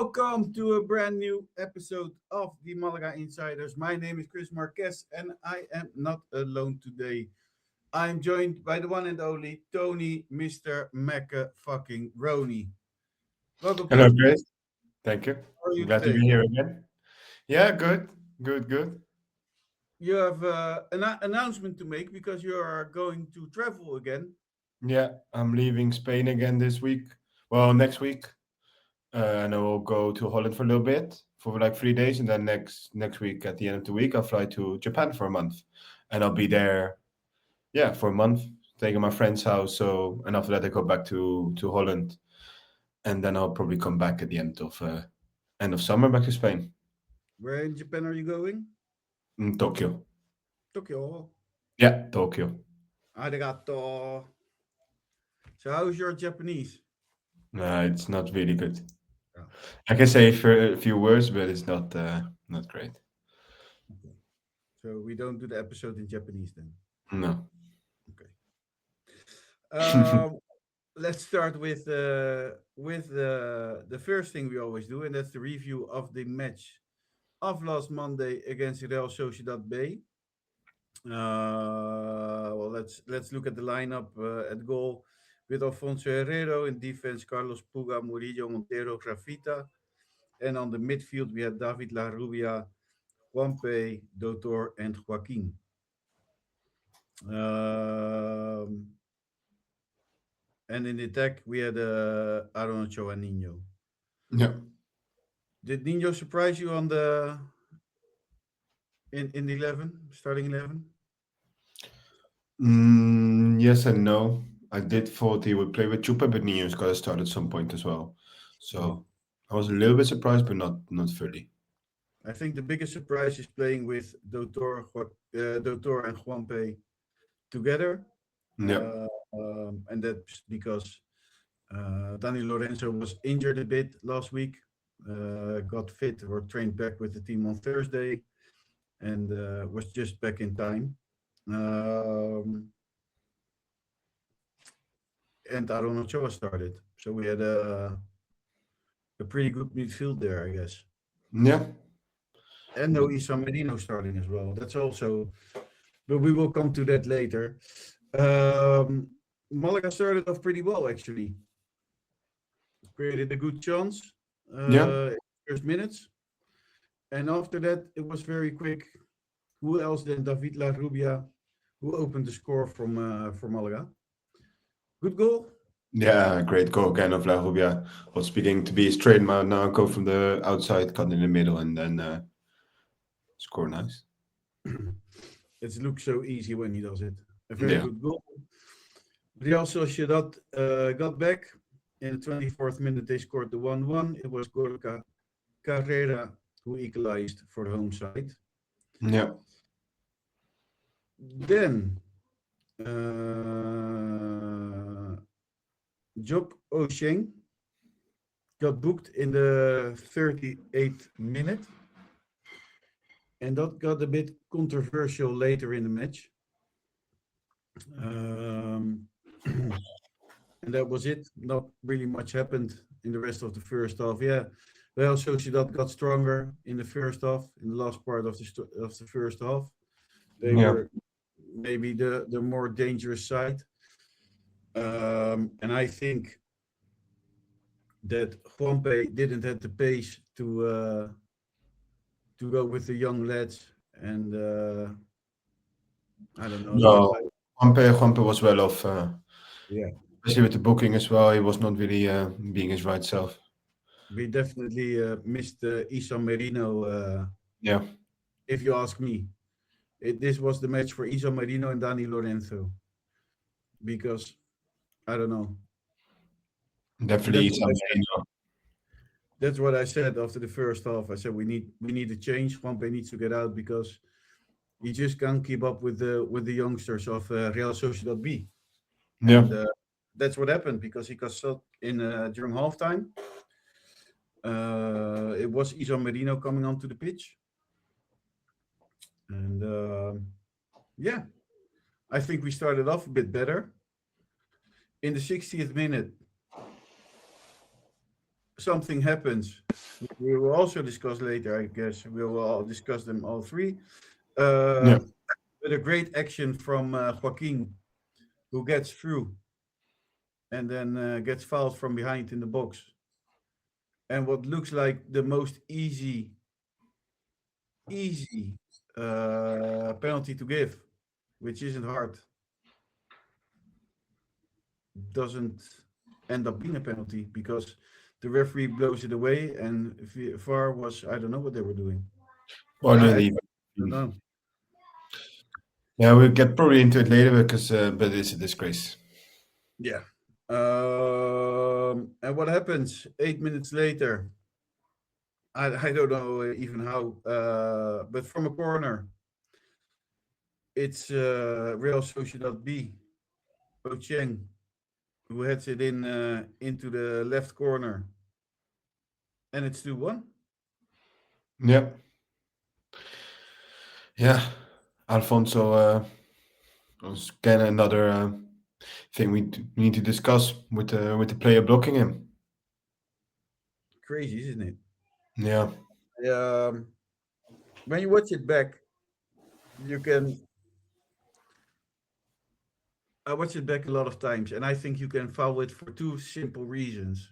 Welcome to a brand new episode of the Malaga Insiders. My name is Chris Marquez and I am not alone today. I'm joined by the one and only Tonie, Mr. Mecca fucking Roni. Welcome to Hello, the Chris. Thank you. How are I'm you glad to be today? here again. Yeah, good. You have an announcement to make because you are going to travel again. Yeah, I'm leaving Spain again this week. Well, next week, and I will go to Holland for a little bit for like 3 days, and then next week at the end of the week, I'll fly to Japan for a month, and I'll be there, yeah, for a month, staying at my friend's house. So, and after that, I go back to Holland, and then I'll probably come back at the end of summer back to Spain, Where in Japan are you going? Tokyo. Tokyo. Yeah, Tokyo. Arigato. So how's your Japanese? It's not really good. Oh, I can say for a few words, but it's not great. okay. So we don't do the episode in Japanese then. No. Okay. Um, let's start with the first thing we always do, and that's the review of the match of last Monday against Real Sociedad B. Well, let's look at the lineup at goal with Alfonso Herrero in defense, Carlos Puga, Murillo, Montero, Grafita, and on the midfield we had David La Rubia, Juanpe, Doutor, and Joaquin. Um, and in the attack we had Aronocho and Nino. Yeah. Did Nino surprise you on the in the 11 starting 11? Yes and no. I did thought he would play with Chupa, but Nino's got to start at some point as well. Yeah. So I was a little bit surprised, but not fully. I think the biggest surprise is playing with Doutor and Juanpe together, Yeah. and that's because Dani Lorenzo was injured a bit last week, got fit or trained back with the team on Thursday, and was just back in time. Um, and Aaron Ochoa started, so we had a pretty good midfield there, I guess. Yeah. And no Isa Merino starting as well. That's also, but we will come to that later. Um, Malaga started off pretty well, actually. Created a good chance Yeah. in the first minutes. And after that, it was very quick. Who else than David La Rubia, who opened the score from Malaga? Good goal. Yeah, great goal again of La Rubia. Was beginning to be a straight man now, go from the outside, cut in the middle, and then score nice. It looks so easy when he does it. A very Yeah. good goal. Real Sociedad got back. In the 24th minute, they scored the 1-1. It was Gorka Carrera who equalized for the home side. Yeah. Then Job Osheng got booked in the 38th minute. And that got a bit controversial later in the match. And that was it. Not really much happened in the rest of the first half. Yeah, well, Sociedad got stronger in the first half, in the last part of the first half. They Yeah. were maybe the more dangerous side. And I think that Juanpe didn't have the pace to go with the young lads, and I don't know. No. Juanpe was well off, Yeah, especially with the booking as well. He was not really being his right self. we definitely missed Isa Merino. Yeah. If you ask me, this was the match for Isa Merino and Dani Lorenzo, because I don't know. And Definitely something. that's what I said after the first half. I said we need a change. Juanpe needs to get out because he just can't keep up with the youngsters of Real Sociedad B. Yeah. And that's what happened because he got stuck in during halftime. It was Isa Merino coming onto the pitch, and yeah, I think we started off a bit better. In the 60th minute, something happens. We will also discuss later, I guess. We will all discuss them all three. Yeah. Uh, with a great action from Joaquin, who gets through and then gets fouled from behind in the box. And what looks like the most easy penalty to give, which isn't hard, doesn't end up being a penalty because the referee blows it away, and VAR was, I don't know what they were doing. Or I really. don't know. Yeah, we'll get probably into it later because, but it's a disgrace. Yeah. And what happens 8 minutes later? I don't know even how, but from a corner, it's Real Sociedad B, Ocheng, who heads it in into the left corner, and it's 2-1. Yeah. Yeah. Alfonso was again another thing we need to discuss with the player blocking him. Crazy, isn't it? Yeah. Um, when you watch it back, you can. I watched it back a lot of times, and I think you can foul it for two simple reasons,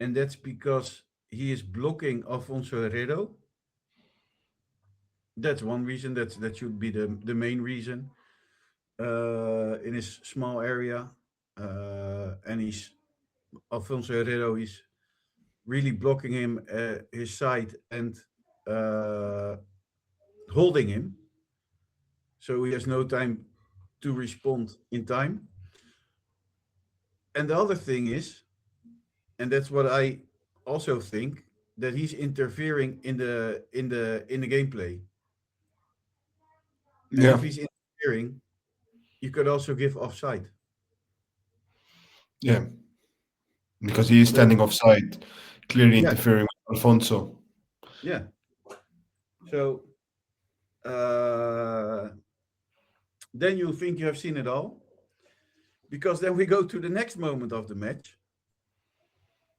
and that's because he is blocking Alfonso Herrero. That's one reason. That should be the main reason. In his small area, and he's Alfonso Herrero is really blocking him his side and uh, holding him, so he has no time to respond in time. And the other thing is, and that's what I also think, that he's interfering in the gameplay. And Yeah. if he's interfering, you could also give offside. Yeah. Because he is But standing offside, clearly yeah, interfering with Alfonso. yeah. So uh, then you think you have seen it all, because then we go to the next moment of the match,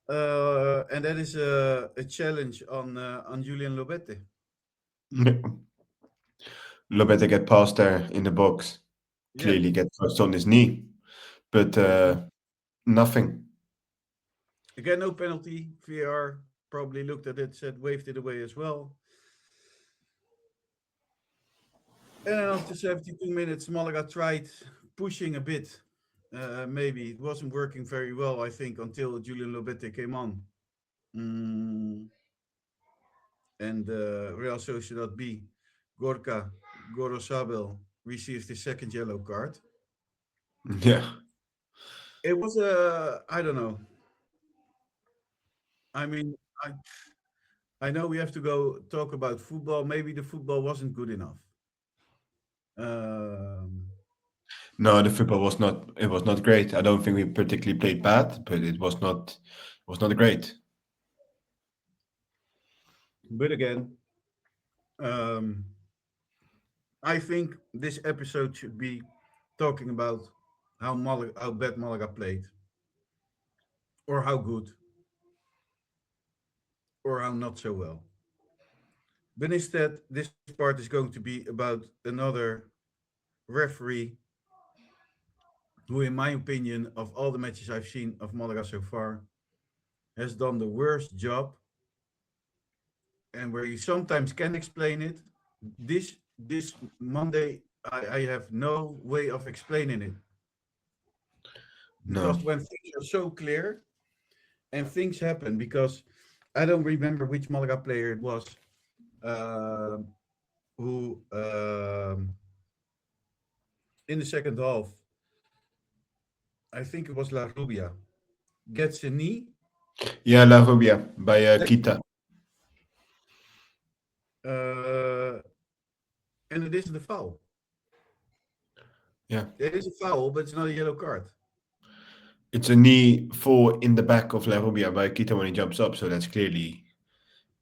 and that is a challenge on Julian Lobete. Lobete get past there in the box. Yeah, Clearly get touched on his knee, but nothing. again, no penalty. VAR probably looked at it, said waved it away as well. And after 72 minutes, Malaga tried pushing a bit. Maybe it wasn't working very well, I think, until Julian Lobete came on. Mm, and Real Sociedad B, Gorka Gorosabel received his second yellow card. Yeah. It was a, I don't know. I mean, I know we have to go talk about football. Maybe the football wasn't good enough. Um, No, the football was not. It was not great. I don't think we particularly played bad, but it was not. It was not great. but again, um, I think this episode should be talking about how bad Malaga played, or how good, or how not so well. But instead, this part is going to be about another referee who, in my opinion, of all the matches I've seen of Malaga so far, has done the worst job, and where you sometimes can explain it. This Monday, I have no way of explaining it, No. because when things are so clear and things happen, because I don't remember which Malaga player it was, um who in the second half, I think it was La Rubia, gets a knee, Yeah, La Rubia by Kita. uh, and it isn't a foul. Yeah, It is a foul, but it's not a yellow card. it's a knee full in the back of La Rubia by Kita when he jumps up. So that's clearly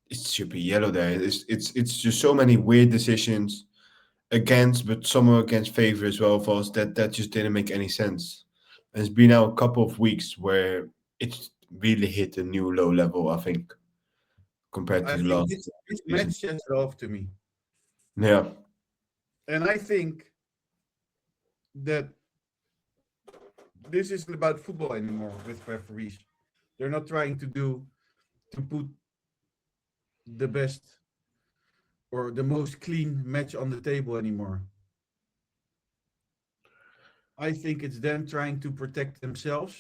it should be yellow there. It's just so many weird decisions against, but some are against favor as well for us that just didn't make any sense. And it's been now a couple of weeks where really hit a new low level, I think, compared to I the think last this season. match sets it off to me. Yeah, And I think that this isn't about football anymore with referees. They're not trying to put the best or the most clean match on the table anymore. I think it's them trying to protect themselves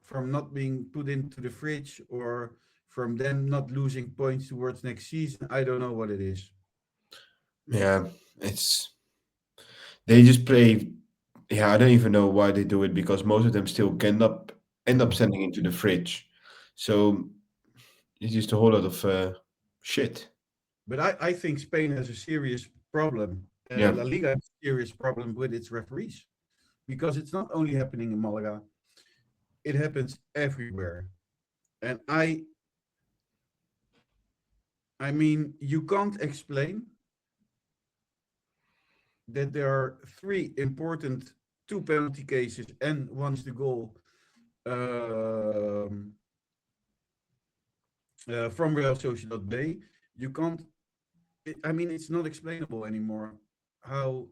from not being put into the fridge or from them not losing points towards next season. I don't know what it is. yeah. It's they just play. Yeah, I don't even know why they do it because most of them still end up sending into the fridge. So it's just a whole lot of shit. But I think Spain has a serious problem. Yeah, La Liga has a serious problem with its referees because it's not only happening in Malaga, it happens everywhere. And I mean, you can't explain that there are three important two penalty cases and one is the goal um, from Real Sociedad B. You can't. I mean, it's not explainable anymore how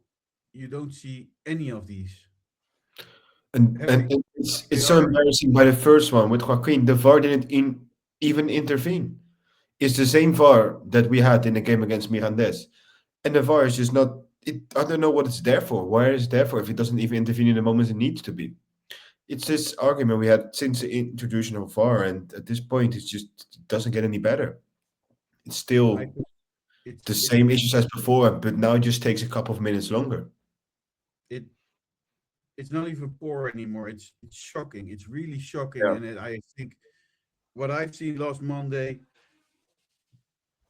you don't see any of these and happening. it's so VAR. embarrassing by the first one with Joaquin. The VAR didn't even intervene. It's the same VAR that we had in the game against Mirandes. And the VAR is just not. I don't know what it's there for. Why is it there for if it doesn't even intervene in the moments it needs to be? It's this argument we had since the introduction of VAR, and at this point, it doesn't get any better. It's I still think it's the it's same issues as before, but now it just takes a couple of minutes longer. it it's not even poor anymore. It's shocking. It's really shocking, Yeah. and I think what I've seen last Monday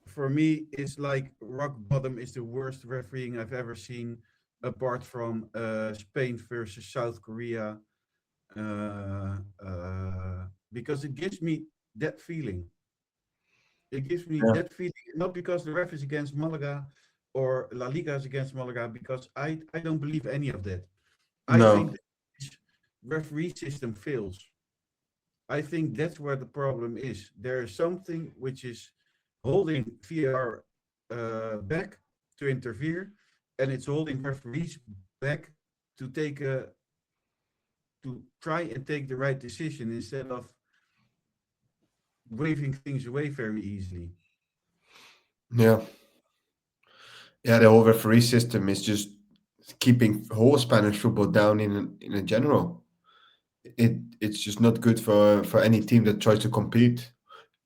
for me is like rock bottom is the worst refereeing I've ever seen, apart from Spain versus South Korea, because it gives me that feeling. It gives me Yeah. that feeling, not because the ref is against Malaga or La Liga is against Malaga, because I don't believe any of that. I think No. that this referee system fails. I think that's where the problem is. There is something which is holding VAR back to interfere, and it's holding referees back to take a to try and take the right decision instead of waving things away very easily. Yeah. Yeah. The whole referee system is just keeping whole Spanish football down in a general. It's just not good for any team that tries to compete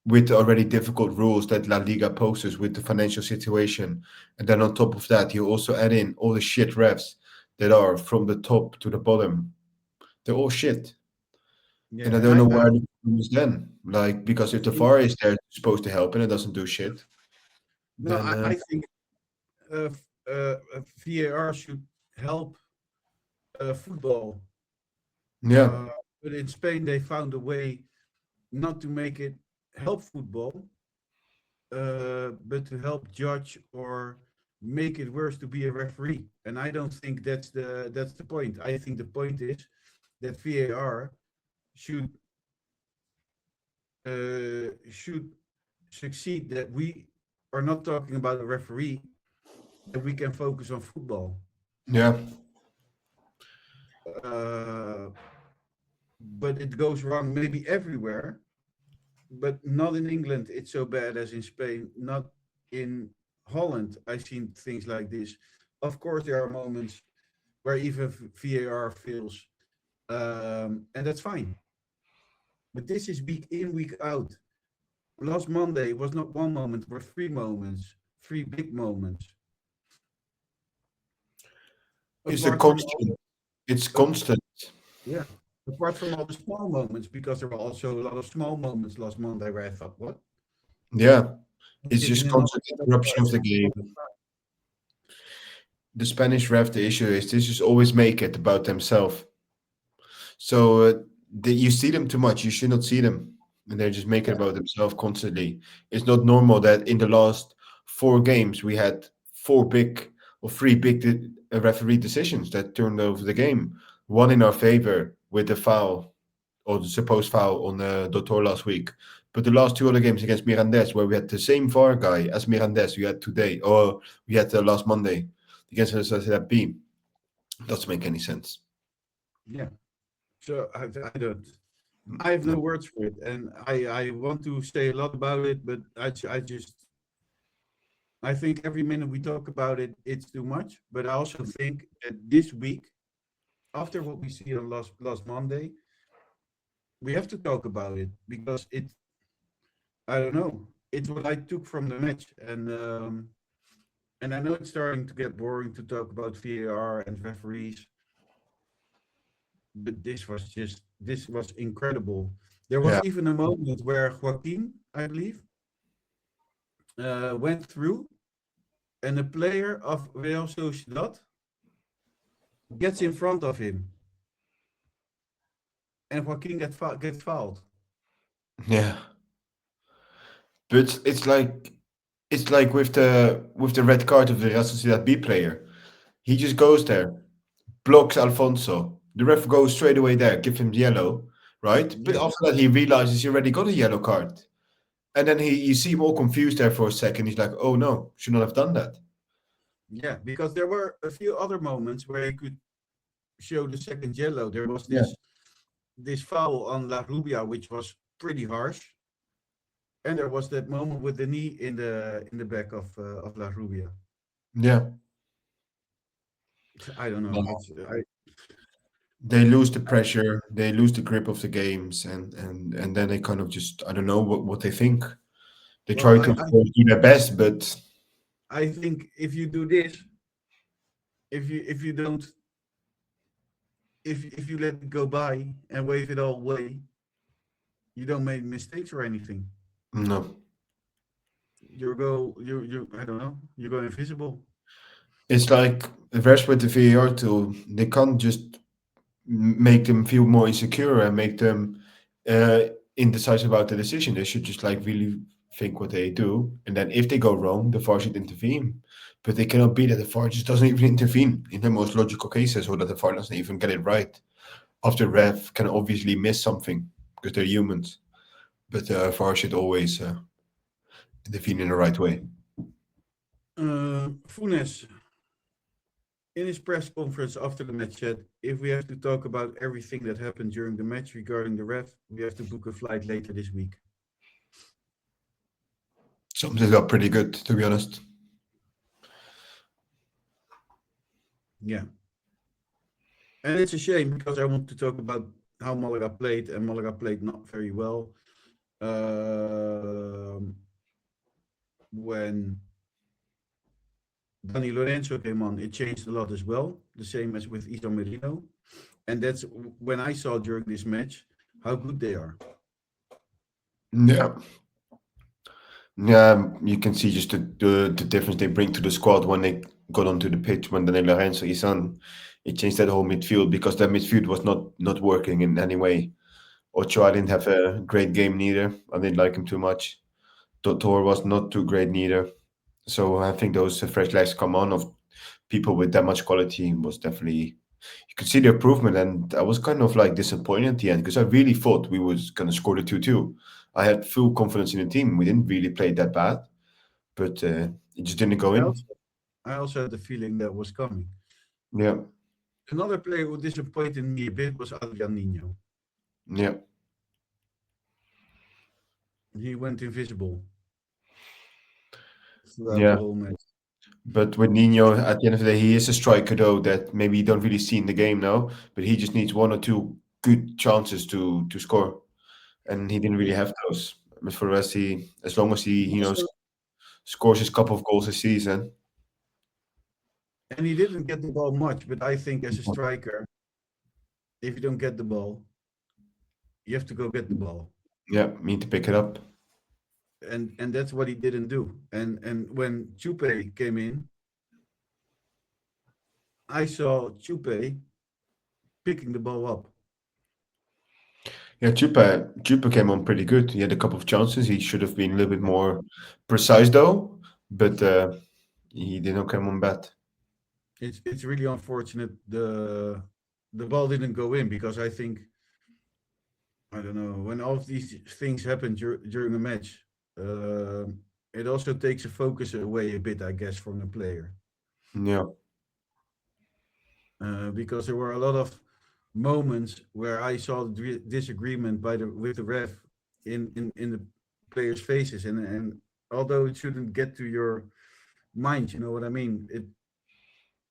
with the already difficult rules that La Liga poses with the financial situation. And then on top of that, you also add in all the shit refs that are from the top to the bottom. They're all shit. Yeah, And I and don't know where the problem is then. Like, because if I've the seen VAR is there, it's supposed to help and it doesn't do shit, no, then I think VAR should help football, yeah, uh, but in Spain they found a way not to make it help football, but to help judge or make it worse to be a referee. And I don't think that's the point. I think the point is that VAR should should succeed. That we are not talking about a referee. That we can focus on football. yeah, Uh, but it goes wrong maybe everywhere, but not in England. It's so bad as in Spain. Not in Holland. I've seen things like this. Of course, there are moments where even VAR fails, and that's fine. But this is week in, week out. Last Monday was not one moment, but three moments, three big moments. it's a Apart from all, constant. It's uh, constant. yeah, apart from all the small moments, because there were also a lot of small moments last Monday where I thought, what? Yeah, I'm it's sitting just in another constant setup interruption of the game. The Spanish ref, the issue is they just always make it about themselves. So you see them too much. You should not see them, and they just make it about themselves constantly. It's not normal that in the last four games we had four big or three big referee decisions that turned over the game. One in our favor with the foul, or the supposed foul on Dotor last week. But the last two other games against Mirandes, where we had the same VAR guy as Mirandes we had today, or we had last Monday against Real Sociedad B, doesn't make any sense. Yeah. So I don't. I have no No. words for it, and I want to say a lot about it, but I just I think every minute we talk about it, it's too much. But I also think that this week, after what we see on last Monday, we have to talk about it because it I don't know, it's what I took from the match, and I know it's starting to get boring to talk about VAR and referees, but this was incredible. There was Yeah. even a moment where Joaquin, I believe, went through, and a player of Real Sociedad gets in front of him, and Joaquin gets fouled. Yeah. But it's like with the red card of the Real Sociedad B player. He just goes there, blocks Alfonso. The ref goes straight away there, give him yellow, right? But Yeah, after that, he realizes he already got a yellow card. And then you see him all confused there for a second. He's like, oh no, should not have done that. yeah, because there were a few other moments where he could show the second yellow. There was Yeah. this foul on La Rubia, which was pretty harsh, and there was that moment with the knee in the back of La Rubia. Yeah. I don't know. No. It's They lose the pressure, they lose the grip of the games, and then they kind of just, I don't know what they think. They well, try to, of course, do their best, but I think if you do this, if you don't if you let it go by and wave it all away, you don't make mistakes or anything. no. You I don't know. You go invisible. It's like the rest with the VAR tool, they can't just make them feel more insecure and make them uh, indecisive about the decision. They should just like really think what they do, and then if they go wrong, the VAR should intervene. But they cannot be that the VAR just doesn't even intervene in the most logical cases, or that the VAR doesn't even get it right. After ref can obviously miss something because they're humans, but VAR should always intervene in the right way. Funes, in his press conference after the match, said, "If we have to talk about everything that happened during the match regarding the ref, we have to book a flight later this week." Sums it up pretty good, to be honest. Yeah, and it's a shame because I want to talk about how Malaga played, and Malaga played not very well. Um, when Dani Lorenzo came on, it changed a lot as well. The same as with Iso Merino, and that's when I saw during this match how good they are. Yeah. Yeah, you can see just the difference they bring to the squad when they got onto the pitch when Danilo Lorenzo is on. It changed that whole midfield because that midfield was not working in any way. Ocho, I didn't have a great game neither. I didn't like him too much. Totor was not too great neither. So I think those fresh legs come on of people with that much quality was definitely, you could see the improvement, and I was kind of like disappointed at the end because I really thought we was gonna score the 2-2. I had full confidence in the team. We didn't really play that bad, but it just didn't go I in. also, I also had the feeling that was coming. Yeah, Another player who disappointed me a bit was Adrian Nino. yeah, He went invisible throughout the yeah. whole match. But with Nino, at the end of the day, he is a striker though that maybe you don't really see in the game now, but he just needs one or two good chances to score, and he didn't really Yeah. have those. But for the rest, he, as long as he Also, scores his couple of goals a season. and he didn't get the ball much, but I think as a striker, if you don't get the ball, you have to go get the ball. Yeah, need to pick it up. And that's what he didn't do. And when Chupe came in, I saw Chupe picking the ball up. Yeah, Chupa came on pretty good. He had a couple of chances. He should have been a little bit more precise though, but he did not come on bad. It's really unfortunate the ball didn't go in because I think I don't know, when all of these things happen during a match, it also takes a focus away a bit, I guess, from the player. Yeah, Because there were a lot of moments where I saw the disagreement by the with the ref in the players' faces, and although it shouldn't get to your mind, you know what I mean. It's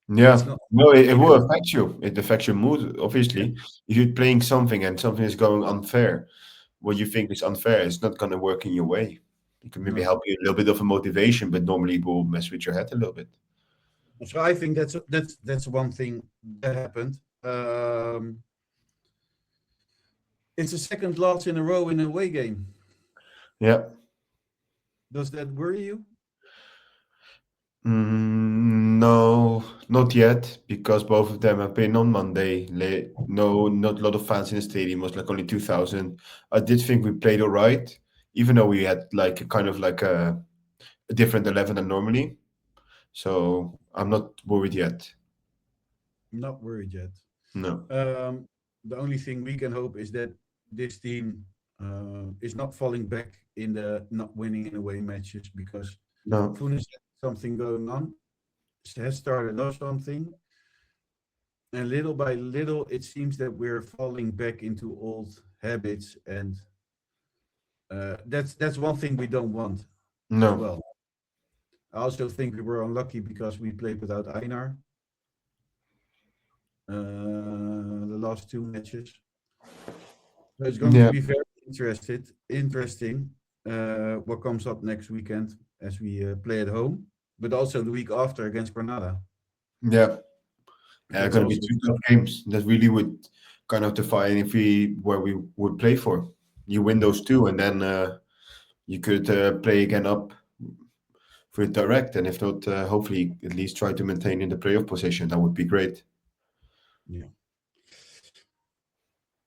yeah. not No, it really will good. affect you. It affects your mood, Yeah. obviously. If you're playing something and something is going unfair, what you think is unfair is not going to work in your way. It can maybe No. help you a little bit of a motivation, but normally it will mess with your head a little bit. So I think that's one thing that happened. It's the second loss in a row in a away game. Yeah. Does that worry you? No, not yet, because both of them have been on Monday. No, not a lot of fans in the stadium. It was like only 2,000. I did think we played all right, even though we had like a kind of like a different 11 than normally. So I'm not worried yet. Not worried yet. No, Um, the only thing we can hope is that this team is not falling back in the not winning in away matches because no, Funes has something going on, has started off something, and little by little it seems that we're falling back into old habits, and that's one thing we don't want as no. well. I also think we were unlucky because we played without Einar the last two matches. So it's going to Yeah, be very interesting what comes up next weekend as we play at home, but also the week after against Granada. yeah. That's Going to be also two tough games that really would kind of define if we where we would play for. You win those two, and then you could play again up for it direct, and if not, hopefully at least try to maintain in the playoff position. That would be great. yeah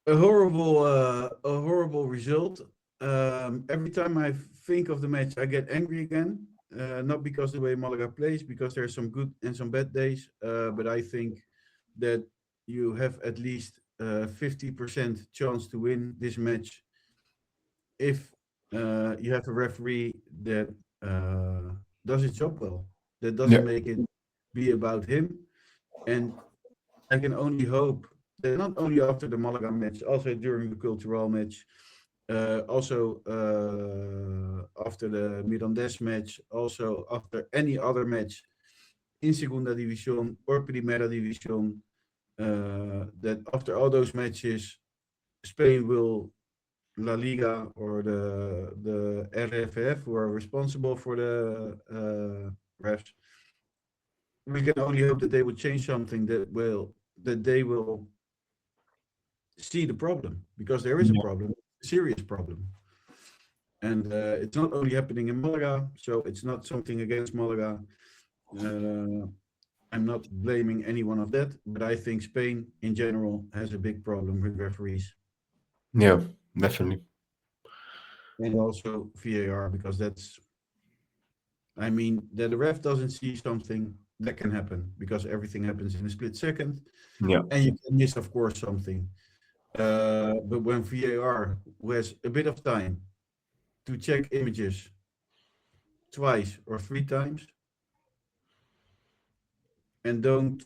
a horrible result. Every time I think of the match, I get angry again. Not because the way Malaga plays, because there's some good and some bad days. But I think that you have at least 50% chance to win this match if you have a referee that does his job well, that Yeah, doesn't make it be about him. And I can only hope that not only after the Malaga match, also during the Cultural match, also after the Mirandes match, also after any other match in Segunda División or Primera División, that after all those matches, Spain will La Liga or the RFF, who are responsible for the refs, we can only hope that they will change something that they will see the problem, because there is a yeah, problem, a serious problem. And it's not only happening in Malaga, so it's not something against Malaga. Uh, I'm not blaming anyone of that, but I think Spain in general has a big problem with referees yeah, definitely. and also VAR, because I mean, that the ref doesn't see something that can happen because everything happens in a split second, Yeah, and you can miss, of course, something. But when VAR, who has a bit of time to check images twice or three times, and don't,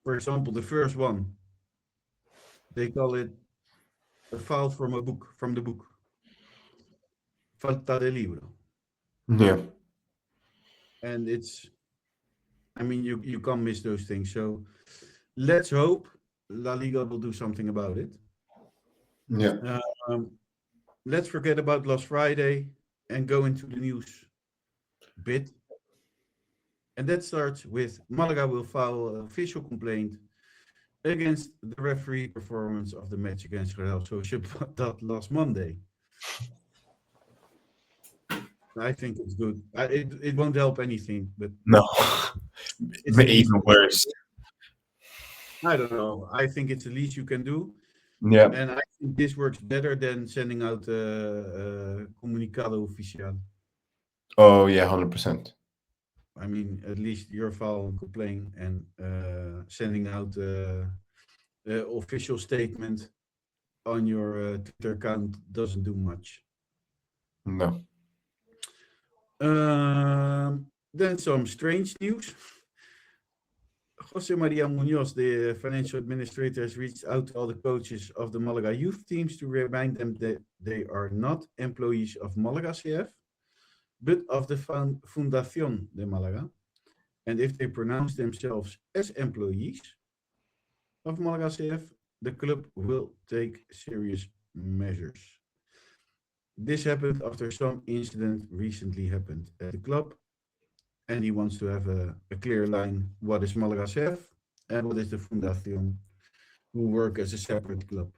for example, the first one, they call it a foul from a book, from the book, falta de libro. yeah, And it's, I mean, you can't miss those things. So let's hope La Liga will do something about it. yeah, Um, let's forget about last Friday and go into the news bit. And that starts with Malaga will file an official complaint against the referee performance of the match against Real Sociedad last Monday. I think it's good. It won't help anything, but no, it's the least even you can worse. do. I don't know. I think it's the least you can do. Yeah. And I think this works better than sending out comunicado oficial. Oh yeah, 100%. I mean, at least your file and complain and sending out official statement. on your Twitter account doesn't do much. No. Then some strange news. Jose Maria Munoz, the financial administrator, has reached out to all the coaches of the Malaga youth teams to remind them that they are not employees of Malaga CF, but of the Fundación de Malaga. And if they pronounce themselves as employees of Malaga CF, the club will take serious measures. This happened after some incident recently happened at the club, and he wants to have a clear line what is Malaga CF and what is the Fundación, who work as a separate club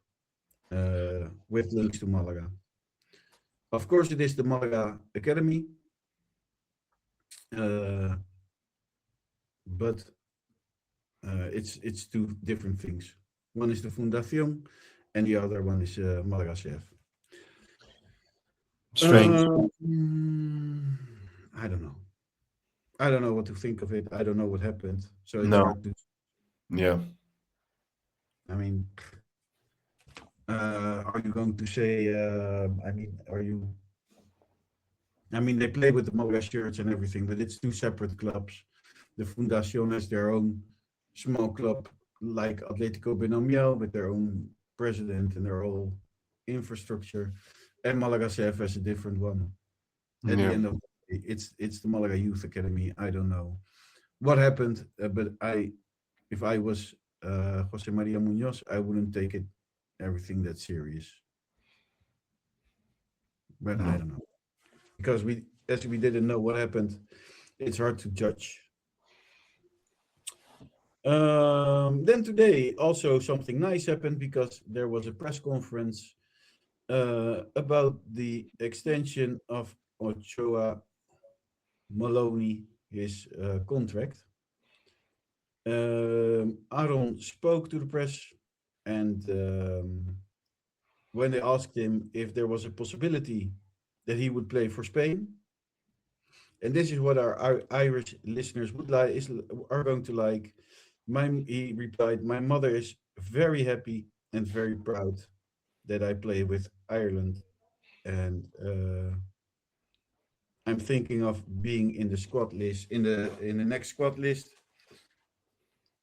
with links to Malaga. Of course, it is the Malaga Academy, uh, but it's two different things. One is the Fundación, and the other one is Malaga CF. Strange. I don't know. I don't know what to think of it. I don't know what happened, so it's No. hard to. Yeah. I mean, are you going to say? I mean, are you? I mean, they play with the Malaga shirts and everything, but it's two separate clubs. The Fundación has their own small club, like Atletico Binomial, with their own president and their whole infrastructure, and Malaga CF has a different one. At the Yeah. end of the day, it's the Malaga Youth Academy. I don't know what happened, but if I was Jose Maria Munoz, I wouldn't take it everything that serious. But I No. don't know because as we didn't know what happened, it's hard to judge. Then today also something nice happened because there was a press conference about the extension of Ochoa Maloney his contract. Aaron spoke to the press, and when they asked him if there was a possibility that he would play for Spain, and this is what our Irish listeners would like are going to like. He replied, "My mother is very happy and very proud that I play with Ireland, and I'm thinking of being in the squad list in the next squad list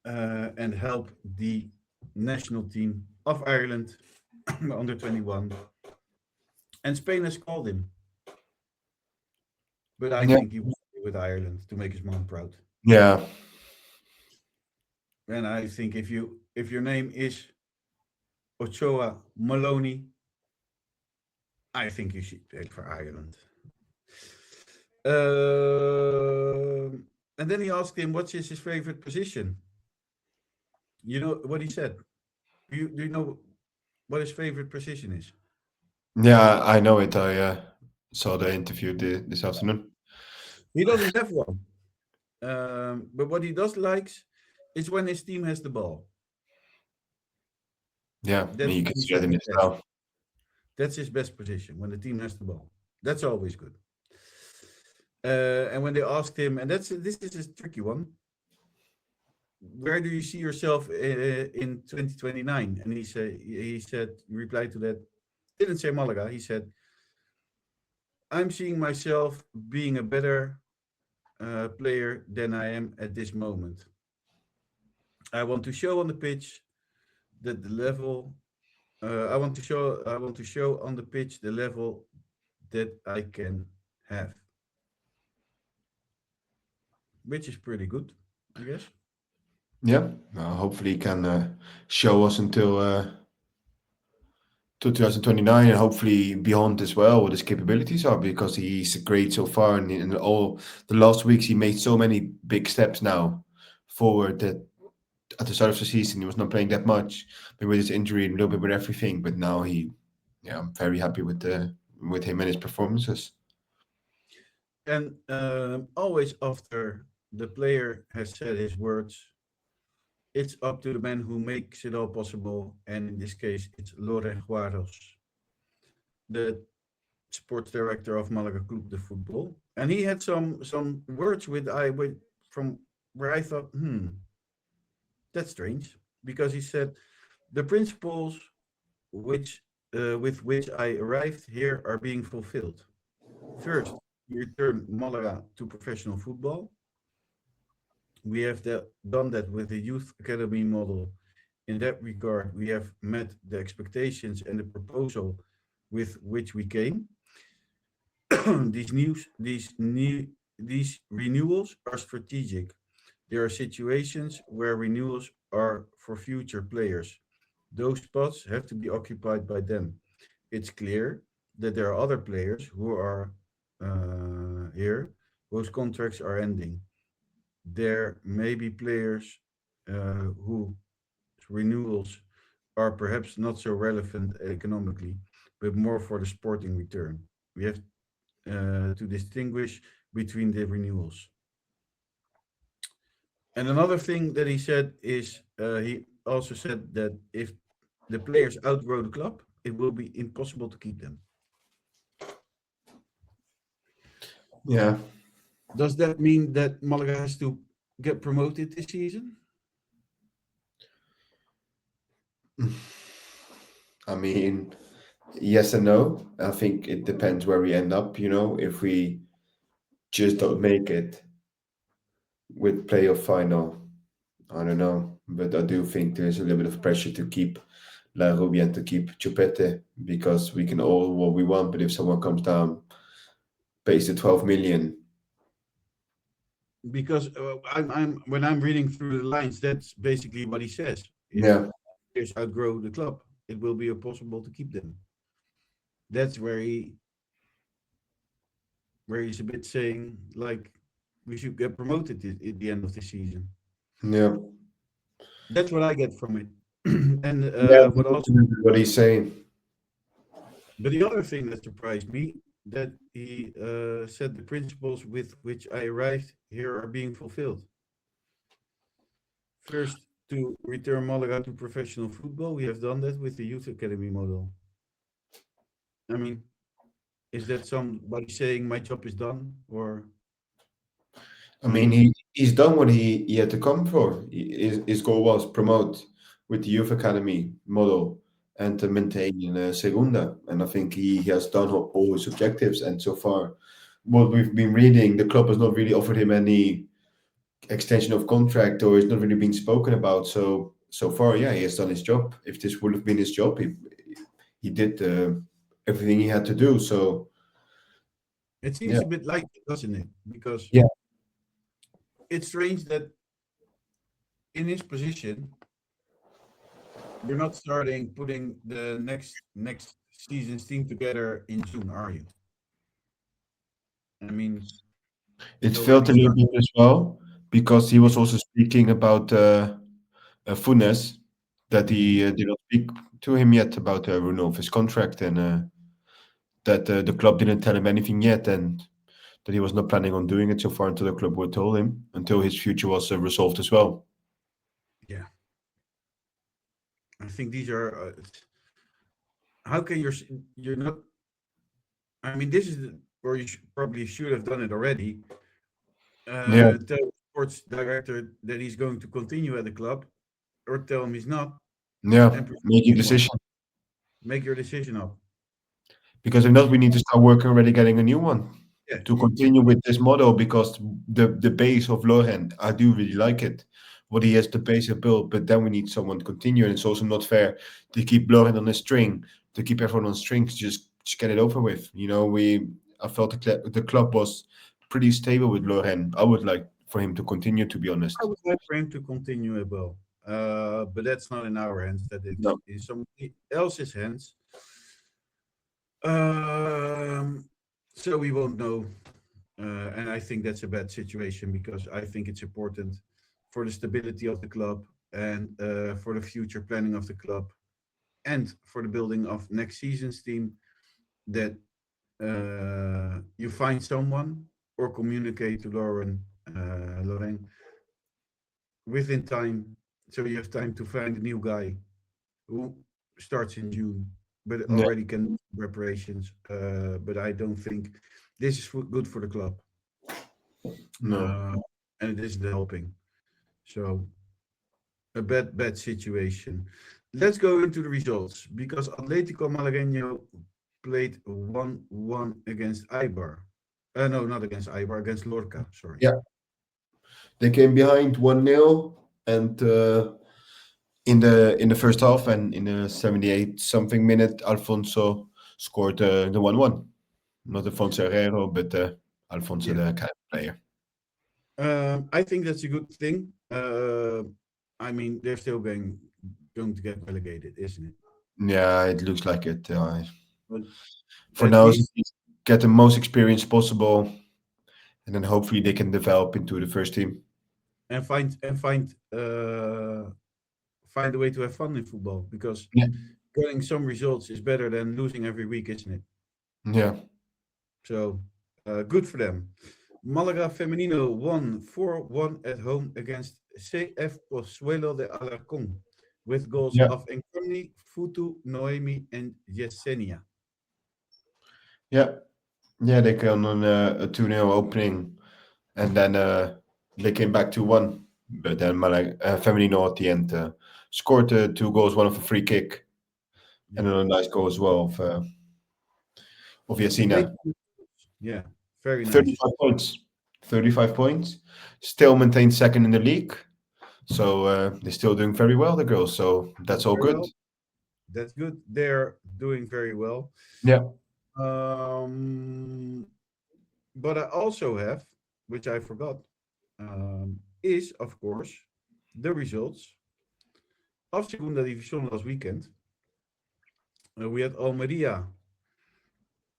and help the national team of Ireland under 21." And Spain has called him, but I Yeah. think he will stay with Ireland to make his mom proud. Yeah. And I think if your name is Ochoa Maloney, I think you should play for Ireland. And then he asked him, "What is his favorite position?" You know what he said? Do you know what his favorite position is? Yeah, I know it. I saw the interview this afternoon. He doesn't have one. But what he does likes is when his team has the ball. Yeah, I That's mean, you when can he's see at that in his his best. style. That's his best position when the team has the ball. That's always good. And when they asked him, and this is a tricky one. Where do you see yourself in 2029? And he replied to that, didn't say Malaga. He said, "I'm seeing myself being a better player than I am at this moment. I want to show on the pitch that the level. I want to show on the pitch the level that I can have," which is pretty good, I guess. Yeah, hopefully he can show us until 2029 and hopefully beyond as well what his capabilities are because he's great so far and in all the last weeks he made so many big steps now forward that at the start of the season he was not playing that much, maybe with his injury and a little bit with everything, but now yeah, I'm very happy with him and his performances. And always after the player has said his words, it's up to the man who makes it all possible. And in this case, it's Loren Juarez, the sports director of Malaga Club de Football. And he had some words with from where I thought, that's strange, because he said the principles which with which I arrived here are being fulfilled. First, we return Malaga to professional football. We have done that with the youth academy model. In that regard, we have met the expectations and the proposal with which we came. These renewals are strategic. There are situations where renewals are for future players. Those spots have to be occupied by them. It's clear that there are other players who are here whose contracts are ending. There may be players whose renewals are perhaps not so relevant economically, but more for the sporting return. We have to distinguish between the renewals. And another thing that he said is he also said that if the players outgrow the club, it will be impossible to keep them. Yeah. Does that mean that Malaga has to get promoted this season? I mean, yes and no. I think it depends where we end up. If we just don't make it with playoff final, I don't know. But I do think there's a little bit of pressure to keep La Ruby and to keep Chupete because we can all what we want. But if someone comes down, pays the 12 million, Because I'm when I'm reading through the lines, that's basically what he says. If yeah, players outgrow the club, it will be impossible to keep them. That's where he's a bit saying like we should get promoted at the end of the season. yeah, That's what I get from it. And yeah. what also, What he's saying. but the other thing that surprised me that he said the principles with which I arrived here are being fulfilled. First, to return Malaga to professional football, we have done that with the youth academy model. I mean, is that somebody saying my job is done, or I I mean, mean, he's done what he had to come for. His goal was promote with the youth academy model and to maintain in Segunda. And I think he has done all his objectives. And so far, what we've been reading, the club has not really offered him any extension of contract or it's not really been spoken about. So far, yeah, he has done his job. If this would have been his job, he did everything he had to do. So it yeah, seems a bit like it, doesn't it? Because yeah, it's strange that in his position, you're not starting putting the next season's team together in June, are you? I mean, it it's felt already a little started. bit as well because he was also speaking about Funes that he Mhm. did not speak to him yet about the renewal of his contract and that the club didn't tell him anything yet and that he was not planning on doing it so far until the club would told him until his future was resolved as well. Yeah, I think these are. How can you're not? I mean, this is where you probably should have done it already. Yeah, Tell the sports director that he's going to continue at the club, or tell him he's not, yeah, and present make a your new one. decision Make your decision up. because if not, we need to start working already getting a new one Yeah, to continue with this model because the base of Loren, I do really like it. What he has the base of built, but then we need someone to continue, and it's also not fair to keep Loren on a string, to keep everyone on strings, just get it over with. I felt the club was pretty stable with Loren. I would like for him to continue, to be I honest. would like for him to continue as well, but that's not in our hands. That it's No, in somebody else's hands. Um, so we won't know, and I think that's a bad situation because I think it's important for the stability of the club and for the future planning of the club and for the building of next season's team that you find someone or communicate to Lorraine within time, so you have time to find a new guy who starts in June, but yeah, already can do preparations. But I don't think this is good for the club, no. uh, and it isn't helping. So a bad situation. Let's go into the results because Atletico Malagueño played 1-1 against Eibar. No, not against Eibar, against Lorca, sorry. Yeah, they came behind 1-0, and in the first half and in the 78 something minute, Alfonso scored the 1-1. Not Alfonso Herrero, but Alfonso, Yeah. the kind of player. I think that's a good thing. I mean, they're still going to get relegated, isn't it? Yeah, it looks like it. But For at now, least get the most experience possible, and then hopefully they can develop into the first team. and find a way to have fun in football because Yeah, getting some results is better than losing every week, isn't it? yeah, So good for them. Malaga Femenino won 4-1 at home against CF Pozuelo de Alarcón with goals yeah, of Enconi, Futu, Noemi, and Yesenia. yeah, yeah. They came on a 2-0 opening, and then they came back to one. But then Malaga Femenino at the end scored two goals, one of a free kick, and Yeah. then a nice goal as well of Made, Yasina. yeah, very nice. 35 points. 35 points. Still maintained second in the league. So they're still doing very well, the girls. So that's all Very good. well. That's good. They're doing very well. Yeah. Um, but I also have, which I forgot, is of course the results of Segunda División last weekend. We had Almeria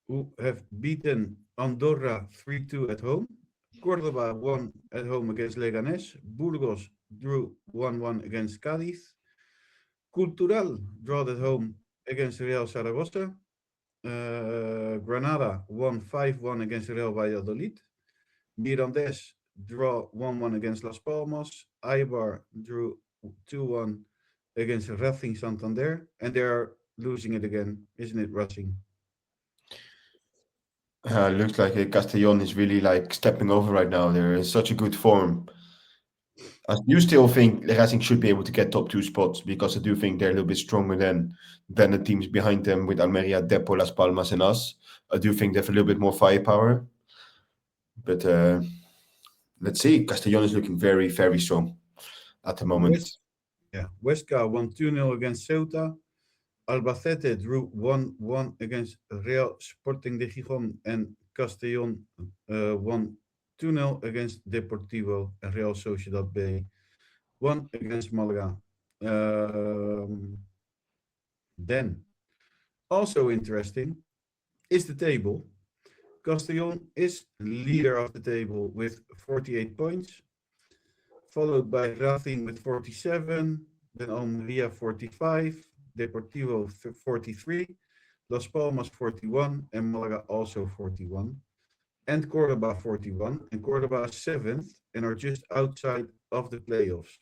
who have beaten Andorra 3-2 at home. Cordoba won at home against Leganés. Burgos drew 1-1 against Cádiz. Cultural draw at home against Real Zaragoza. Granada won 5-1 against Real Valladolid. Mirandés draw 1-1 against Las Palmas. Eibar drew 2-1 against Racing Santander. And they're losing it again, isn't it, Racing? Looks like Castellón is really like stepping over right now. They're in such a good form. I do still think Racing should be able to get top two spots because I do think they're a little bit stronger than the teams behind them with Almeria, Depor, Las Palmas, and us. I do think they have a little bit more firepower. But let's see. Castellón is looking very, very strong at the moment. West, yeah, Huesca won 2-0 against Ceuta. Albacete drew 1-1 against Real Sporting de Gijón, and Castellón won 2-0 against Deportivo, and Real Sociedad B 1 against Malaga. Then, also interesting is the table. Castellón is leader of the table with 48 points, followed by Racing with 47, then Almeria 45, Deportivo 43, Las Palmas 41, and Malaga also 41, and Cordoba 41, and Cordoba is seventh and are just outside of the playoffs.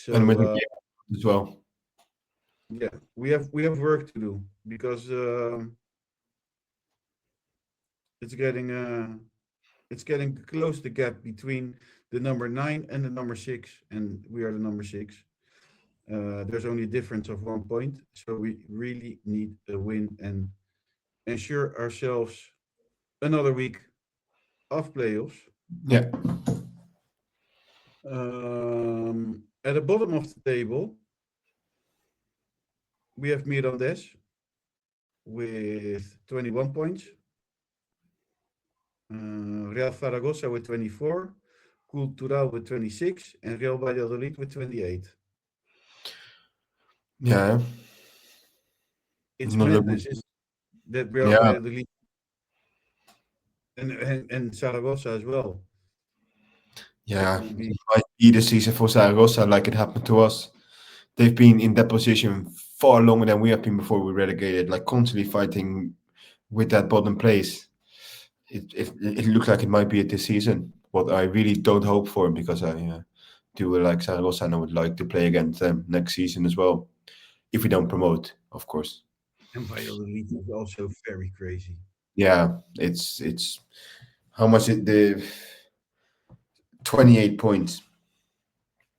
And So with the game as well. yeah, we have work to do because it's getting it's getting close the gap between the number 9 and the number 6, and we are the number 6. There's only a difference of 1 point, so we really need a win and ensure ourselves another week of playoffs. Yeah. At the bottom of the table, we have Mirandés with 21 points, Real Zaragoza with 24, Cultural with 26, and Real Valladolid with 28. Yeah. It's Not looking. madness, is that Real Yeah. Valladolid and Zaragoza as well. That Yeah. will It be might be the season for Zaragoza like it happened to us. They've been in that position far longer than we have been before we relegated, like constantly fighting with that bottom place. It looks like it might be this season, what I really don't hope for because I do like Zaragoza and I would like to play against them next season as well, if we don't promote, of course. and Valladolid is also very crazy. Yeah, it's how much it the 28 points.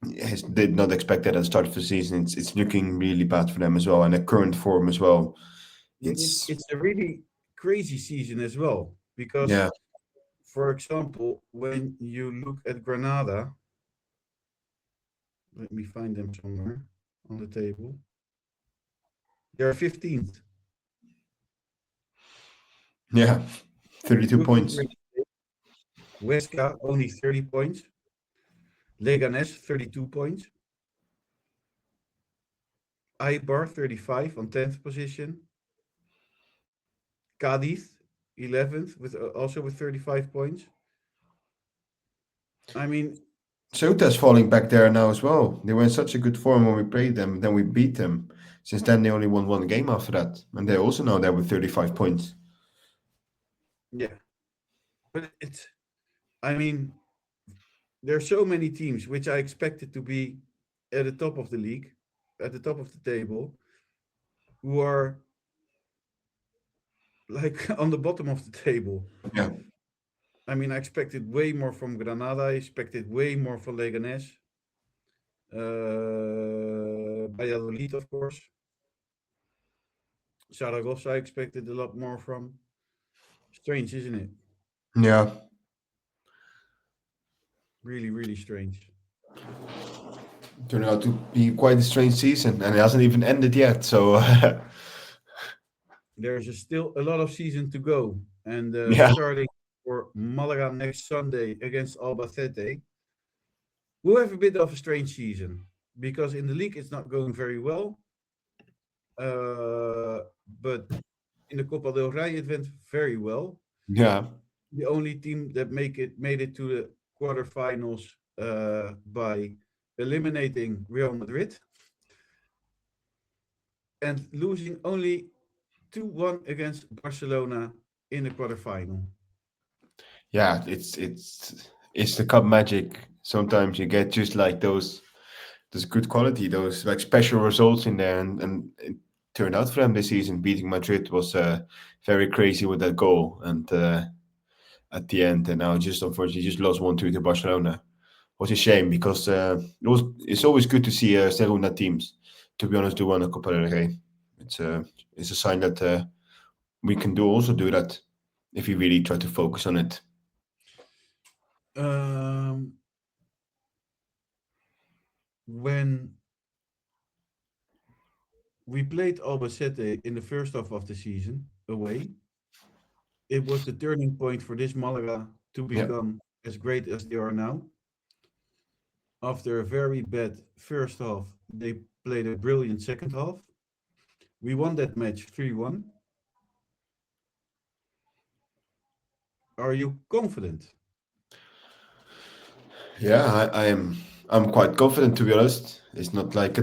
did not expect that at the start of the season. It's looking really bad for them as well, and the current form as well. Yeah, It's it's a really crazy season as well because, yeah, for example, when you look at Granada, let me find them somewhere on the table. They're 15th. yeah, 32 Looking points. great. Huesca only 30 points. Leganes 32 points. Eibar 35 on 10th position. Cadiz 11th with also with 35 points. I mean, Sota's falling back there now as well. They were in such a good form when we played them, then we beat them. Since then, they only won one game after that, and they're also now there with 35 points. yeah, but I mean, there are so many teams which I expected to be at the top of the league, at the top of the table, who are like on the bottom of the table. Yeah, I mean, I expected way more from Granada. I expected way more from Leganes. Valladolid, of course. Zaragoza, I expected a lot more from. Strange, isn't it? yeah. Really, really strange. Turned out to be quite a strange season, and it hasn't even ended yet. So There's still a lot of season to go. And yeah, starting for Malaga next Sunday against Albacete, we'll have a bit of a strange season because in the league it's not going very well. But in the Copa del Rey it went very well. yeah, The only team that made it to the quarterfinals by eliminating Real Madrid and losing only 2-1 against Barcelona in the quarterfinal. yeah. It's the cup magic. Sometimes you get just like those good quality, those like special results in there, and it turned out for them this season. Beating Madrid was very crazy with that goal, and at the end, and now just unfortunately just lost 1-2 to Barcelona. Was a shame because it's always good to see Segunda teams. To be honest, do win a Copa del Rey. It's a it's a sign that we can do that if we really try to focus on it. Um, when we played Albacete in the first half of the season away, it was the turning point for this Malaga to Yeah, become as great as they are now. After a very bad first half, they played a brilliant second half. We won that match 3-1. Are you confident? yeah. I'm quite confident to be honest. It's not like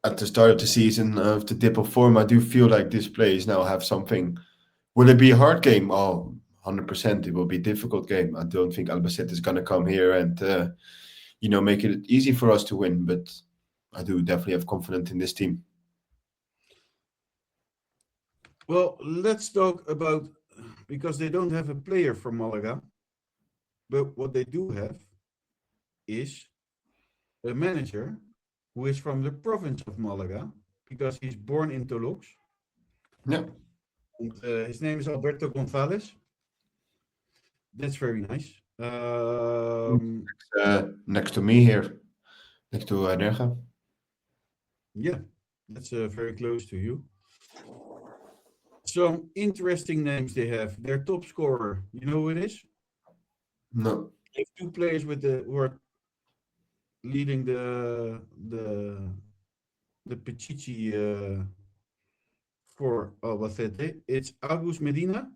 at the start of the season of the dip of form. I do feel like this players now have something. Will it be a hard game? Oh, 100%. It will be a difficult game. I don't think Albacete is going to come here and make it easy for us to win. But I do definitely have confidence in this team. Well, let's talk about because they don't have a player from Malaga, but what they do have is a manager who is from the province of Malaga because he's born in Tolox. Yeah, And, his name is Alberto Gonzalez. That's very nice. next to me here, next to Nerga. Yeah, that's very close to you. Some interesting names they have. Their top scorer, you know who it is? No, They have two players with the who are leading the Pichichi for Albacete. It's Agus Medina,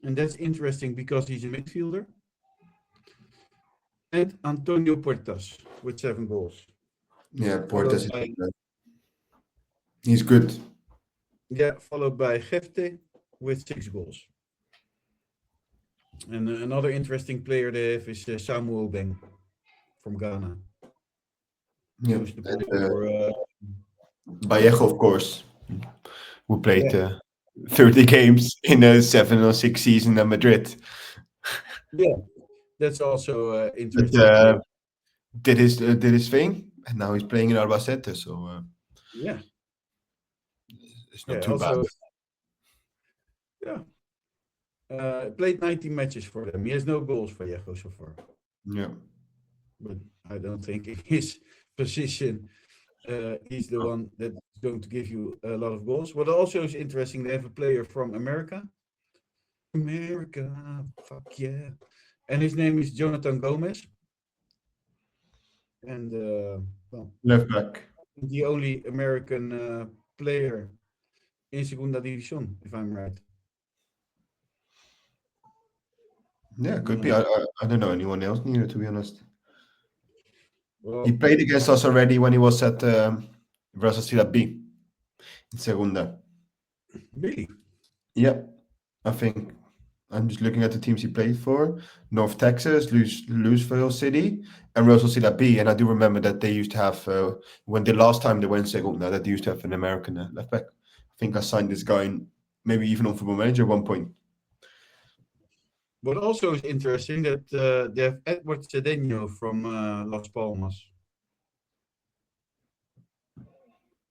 and that's interesting because he's a midfielder. And Antonio Puertas with 7 goals. yeah, Followed Portas. by He's good. followed by Jefte with 6 goals. And another interesting player they have is Samuel Beng from Ghana. He Yeah, used to and play for Vallejo, of course, who played yeah, 30 games in a 7 or 6 season at Madrid. yeah. That's also But interesting player. did his thing, and now he's playing in Albacete, so Yeah, it's not yeah. too bad. Also, yeah, played 19 matches for them. He has no goals for Vallejo so far, Yeah. but I don't think in his position he's the one that's going to give you a lot of goals. What also is interesting, they have a player from America. America, fuck yeah. And his name is Jonathan Gomez. And well, Left back. the only American player in Segunda División, if I'm right. Yeah, could be. Uh, I don't know anyone else neither, to be honest. He well, played against us already when he was at Real Sociedad B in Segunda. really? Yeah, I think I'm just looking at the teams he played for: North Texas, Louisville City, and Real Sociedad B. And I do remember that they used to have when the last time they went Segunda, that they used to have an American left back. I think I signed this guy, maybe even on Football Manager at one point. What also is interesting that they have Edward Cedeno from Las Palmas,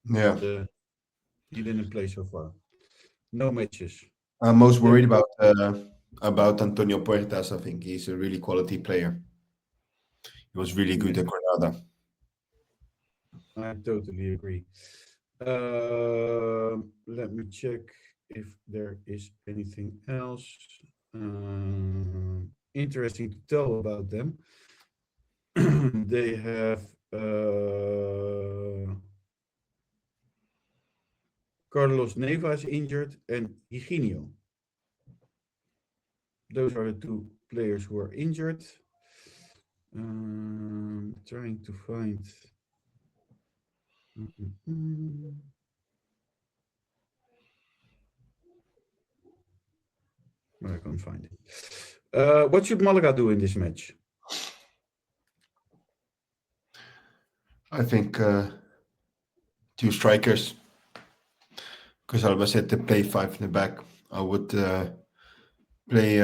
Yeah, but he didn't play so far. No matches. I'm most That worried about Antonio Puertas. I think he's a really quality player. He was really good yeah, at Granada. I totally agree. Let me check if there is anything else interesting to tell about them. They have Carlos Neva is injured and Higinio. Those are the two players who are injured. Trying to find. I can't find it. What should Malaga do in this match? I think two strikers, because Albacete play five in the back. I would play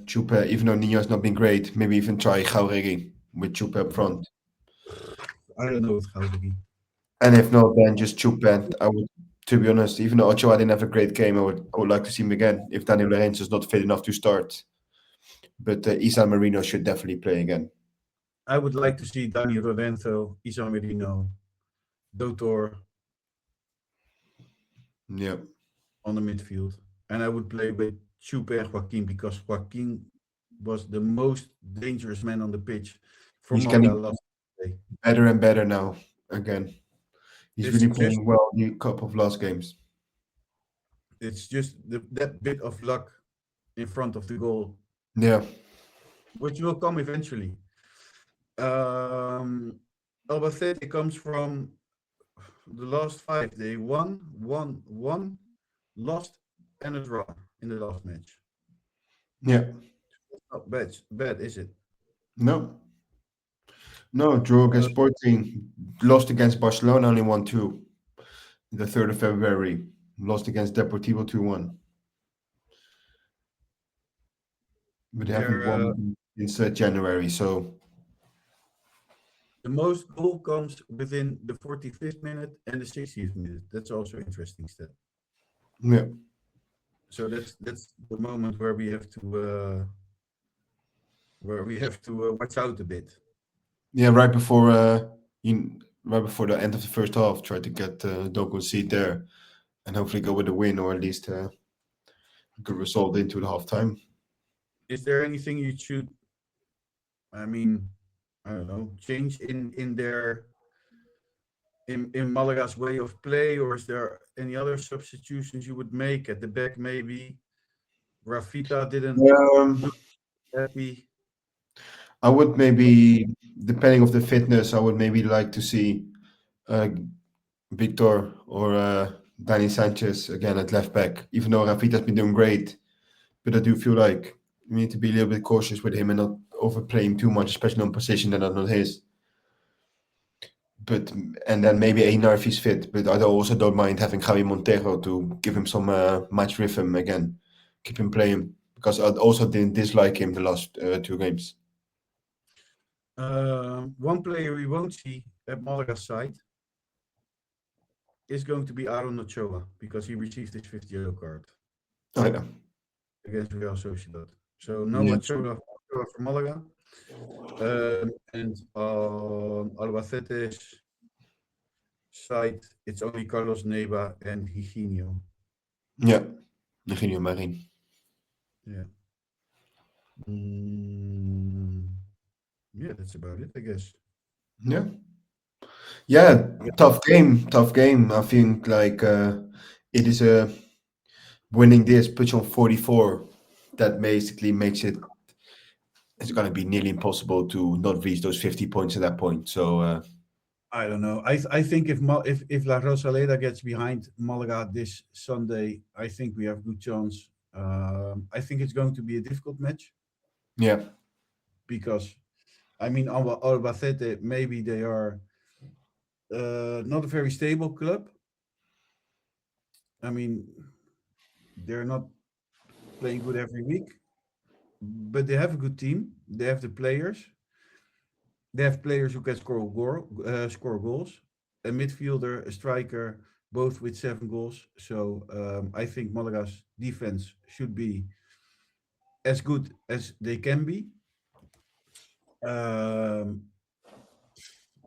Chupe, even though Nino's not been great. Maybe even try Jauregui with Chupe up front. I don't know what Gaudi. And if not, then just Chupe. And I would, to be honest, even though Ochoa didn't have a great game, I would like to see him again if Daniel Lorenzo is not fit enough to start. But Isan Marino should definitely play again. I would like to see Dani Rodento, Isan Merino, Dotor Yeah. on the midfield. And I would play with Chupe and Joaquin because Joaquin was the most dangerous man on the pitch for He's Malaga getting last day. better and better now again. He's It's really just playing well the couple of last games. it's just that bit of luck in front of the goal, Yeah. which will come eventually. Um, Albacete comes from the last five. They won, lost, and a draw in the last match. Yeah. Not bad, is it? No. No, draw Uh, against Sporting, lost against Barcelona, only won two. The 3rd of February, lost against Deportivo 2-1. But they haven't they're won since January, so the most goal comes within the 45th minute and the 60th minute. That's also interesting step. yeah. So that's the moment where we have to watch out a bit. Yeah, right before the end of the first half, try to get Dogo's seat there and hopefully go with a win or at least a good result into the halftime. Is there anything you should, I mean, I don't know, change in their in Malaga's way of play, or is there any other substitutions you would make at the back? Maybe Rafita didn't Um, look happy. I would maybe, depending of the fitness, I would maybe like to see uh, Victor or Danny Sanchez again at left back. Even though Rafita's been doing great, but I do feel like we need to be a little bit cautious with him and not overplay him too much, especially on position that are not his. But and then maybe Einar if he's fit. But I also don't mind having Javi Montero to give him some match rhythm again, keep him playing because I also didn't dislike him the last two games. One player we won't see at Malaga's side is going to be Aaron Ochoa because he received his fifth yellow card Oh yeah. against Real Sociedad. So no Yeah. Ochoa for Malaga. And on Albacete's side, it's only Carlos Neva and Higinio. Yeah. Eugenio Marin. Yeah. Mm, yeah, that's about it, I guess. Yeah. Yeah. Yeah. Tough game. Tough game. I think like it is a winning this puts you on 44. That basically makes it it's gonna be nearly impossible to not reach those 50 points at that point. So I don't know. I think if La Rosaleda gets behind Malaga this Sunday, I think we have good chance. I think it's going to be a difficult match yeah. because I mean Albacete maybe they are not a very stable club. I mean they're not playing good every week, but they have a good team. They have the players. They have players who can score goals. A midfielder, a striker, both with 7 goals. So I think Malaga's defense should be as good as they can be. Um,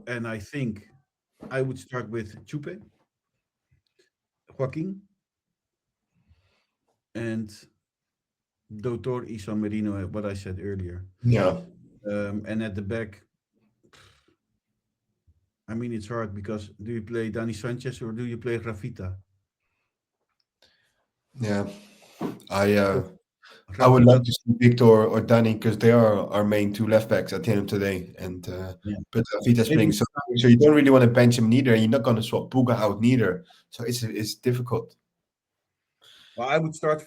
and I think I would start with Chupe, Joaquin, and Doutor Isan Merino, what I said earlier. Yeah. And at the back, I mean, it's hard because do you play Dani Sanchez or do you play Rafita? Yeah. I uh Because I would Rafita, like to see Victor or Danny because they are our main two left backs at the end of today. And yeah, but Vita's maybe playing so you don't really want to bench him neither. You're not going to swap Puga out neither. So it's difficult. well, I would start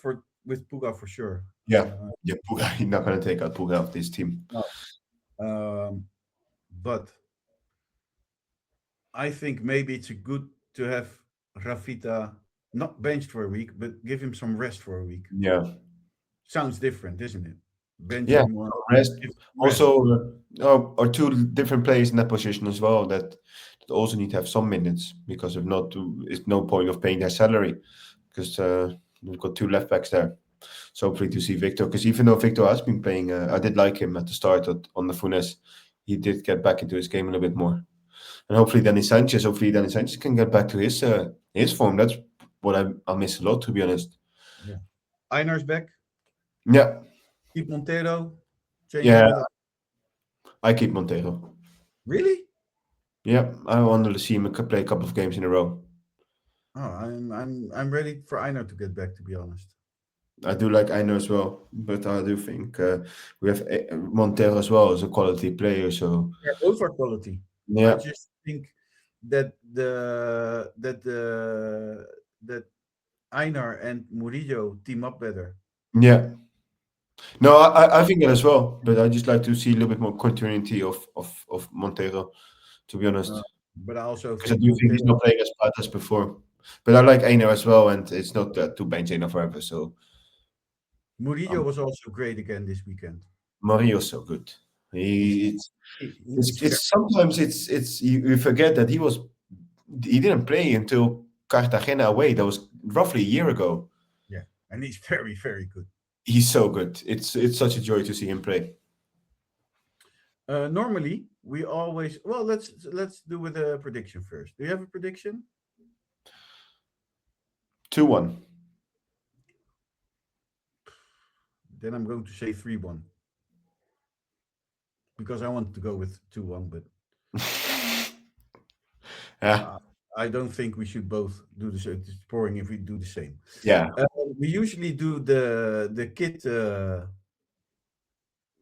with Puga for sure. Yeah, yeah, Puga. You're not going to take out Puga off this team. No. But I think maybe it's a good to have Rafita not benched for a week, but give him some rest for a week. Yeah, Sounds different, isn't it? Bench yeah. him or Rest. give him rest. Also, or two different players in that position as well that also need to have some minutes because if not, it's no point of paying their salary because we've got two left backs there. So hopefully to see Victor, because even though Victor has been playing, I did like him at the start on the Funes. He did get back into his game a little bit more, and hopefully Danny Sanchez can get back to his form. That's what I miss a lot, to be honest. Yeah. Einar's back. Yeah, Keep Montero. Change a yeah, bit of. I keep Montero. Really? Yeah, I want to see him play a couple of games in a row. Oh, I'm ready for Einar to get back. To be honest. I do like Aino as well, but I do think we have Montero as well as a quality player. So Yeah, both are quality. I yeah, just think that that Einar and Murillo team up better. yeah. No, I think that as well, but I just like to see a little bit more continuity of Montero, to be Uh, honest, but I also because I think do think he's Montero not playing as bad as before. But I like Aino as well, and it's not to bench Aino forever. So Murillo um, was also great again this weekend. Mario's so good. He's He it's he's fair. it's sometimes it's you forget that he didn't play until Cartagena away. That was roughly a year ago. Yeah, and he's very very good. He's so good. It's such a joy to see him play. Normally we always well let's do with a prediction first. Do you have a prediction? 2-1. Then I'm going to say 3-1 because I want to go with 2-1, but Yeah, uh, I don't think we should both do the same. It's boring if we do the same. yeah, We usually do the kit.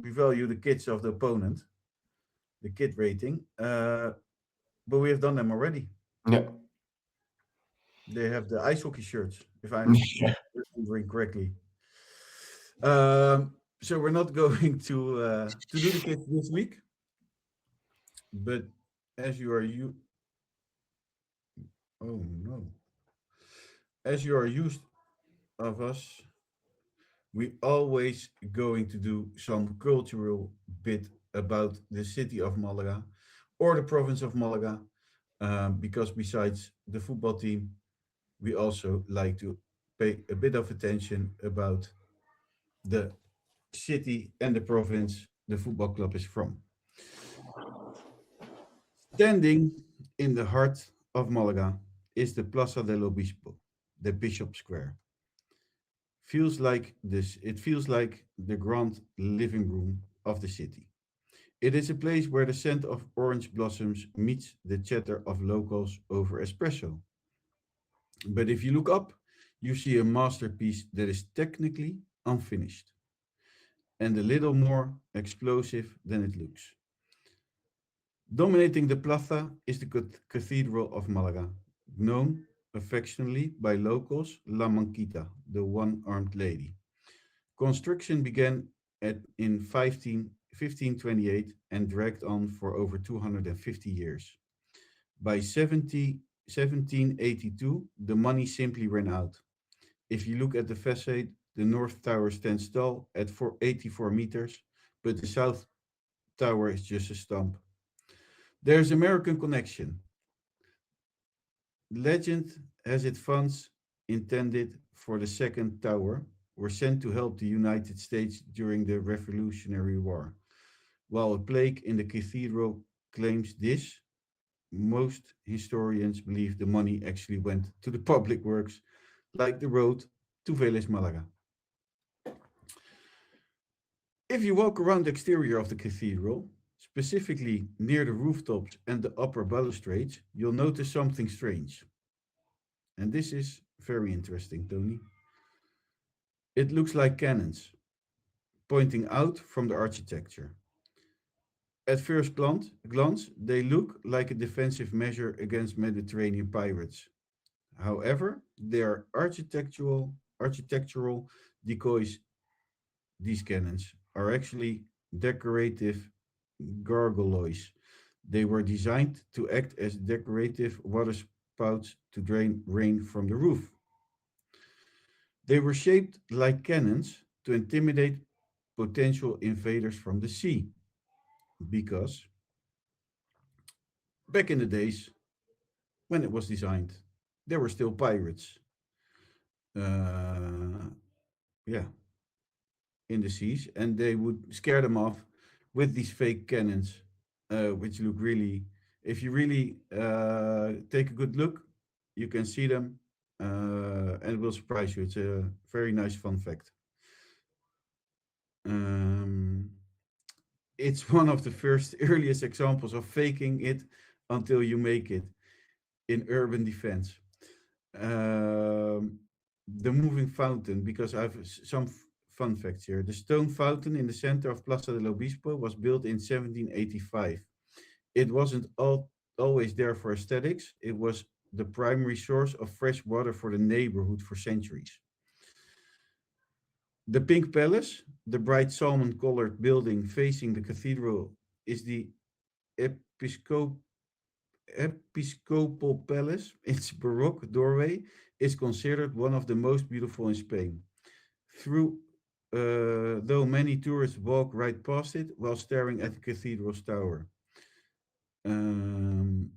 We value the kits of the opponent, the kit rating, but we have done them already. yeah. They have the ice hockey shirts, if I'm remembering correctly. So we're not going to do the kits this week, but as you are you oh no, as you are used of us, we always going to do some cultural bit about the city of Malaga or the province of Malaga, because besides the football team, we also like to pay a bit of attention about the city and the province the football club is from. Standing in the heart of Malaga is the Plaza del Obispo, the Bishop Square. It feels like the grand living room of the city. It is a place where the scent of orange blossoms meets the chatter of locals over espresso. But if you look up, you see a masterpiece that is technically unfinished and a little more explosive than it looks. Dominating the plaza is the Cathedral of Malaga, known affectionately by locals La Manquita, the one-armed lady. Construction began in 1528 and dragged on for over 250 years. By 1782, the money simply ran out. If you look at the facade, the north tower stands tall at 84 meters, but the south tower is just a stump. There's American connection. Legend has it funds intended for the second tower were sent to help the United States during the Revolutionary War. While a plaque in the cathedral claims this, most historians believe the money actually went to the public works, like the road to Vélez Malaga. If you walk around the exterior of the cathedral, specifically near the rooftops and the upper balustrades, you'll notice something strange. And this is very interesting, Tony. It looks like cannons pointing out from the architecture. At first glance, they look like a defensive measure against Mediterranean pirates. However, they are architectural decoys. These cannons are actually decorative gargoyles. They were designed to act as decorative waterspouts to drain rain from the roof. They were shaped like cannons to intimidate potential invaders from the sea, because back in the days when it was designed, there were still pirates. Uh, yeah, in the seas, and they would scare them off with these fake cannons, which look really. If you really take a good look, you can see them, and it will surprise you. It's a very nice fun fact. Um, it's one of the first earliest examples of faking it until you make it in urban defense. Um, the moving fountain, because I have some fun facts here. The stone fountain in the center of Plaza del Obispo was built in 1785. It wasn't always there for aesthetics, it was the primary source of fresh water for the neighborhood for centuries. The Pink Palace, the bright salmon colored building facing the cathedral, is the Episcopal Episcopal Palace. Its Baroque doorway is considered one of the most beautiful in Spain. Through, though many tourists walk right past it while staring at the cathedral's tower. Um,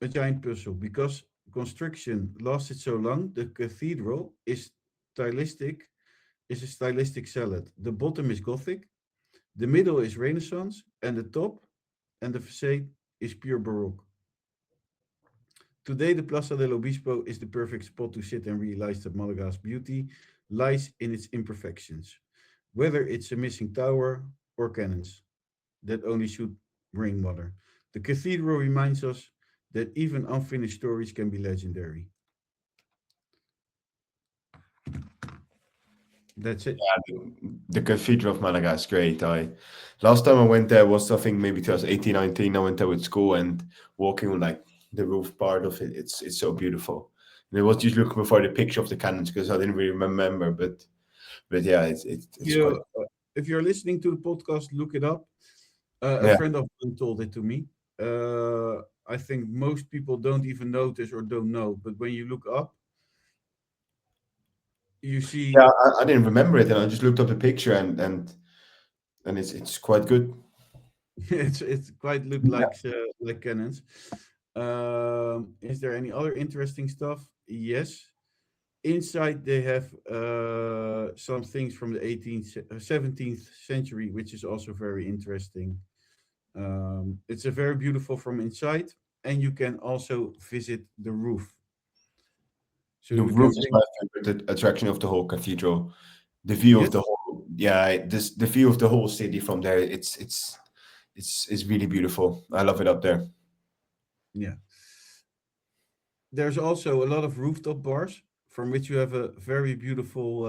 a giant puzzle. Because construction lasted so long, the cathedral stylistic is a stylistic salad. The bottom is Gothic, the middle is Renaissance, and the top and the facade is pure Baroque. Today, the Plaza del Obispo is the perfect spot to sit and realize that Malaga's beauty lies in its imperfections, whether it's a missing tower or cannons that only shoot rainwater. The cathedral reminds us that even unfinished stories can be legendary. That's it. The Cathedral of Malaga is great. I last time I went there was I think maybe 2018, 19. I went there with school and walking on like the roof part of it. It's so beautiful. And I was just looking for the picture of the cannons because I didn't really remember. But yeah, it's quite If you're listening to the podcast, look it up. A yeah. friend of mine told it to me. I think most people don't even notice or don't know, but when you look up, you Yeah, see. I didn't remember it, and I just looked up the picture, and it's quite good. It's quite look like cannons. Is there any other interesting stuff? Yes. Inside they have some things from the 17th century, which is also very interesting. It's a very beautiful from inside, and you can also visit the roof. So The you roof can is think, my favorite attraction of the whole cathedral. The view of the yes, whole, yeah, this the view of the whole city from there. It's really beautiful. I love it up there. yeah. There's also a lot of rooftop bars from which you have a very beautiful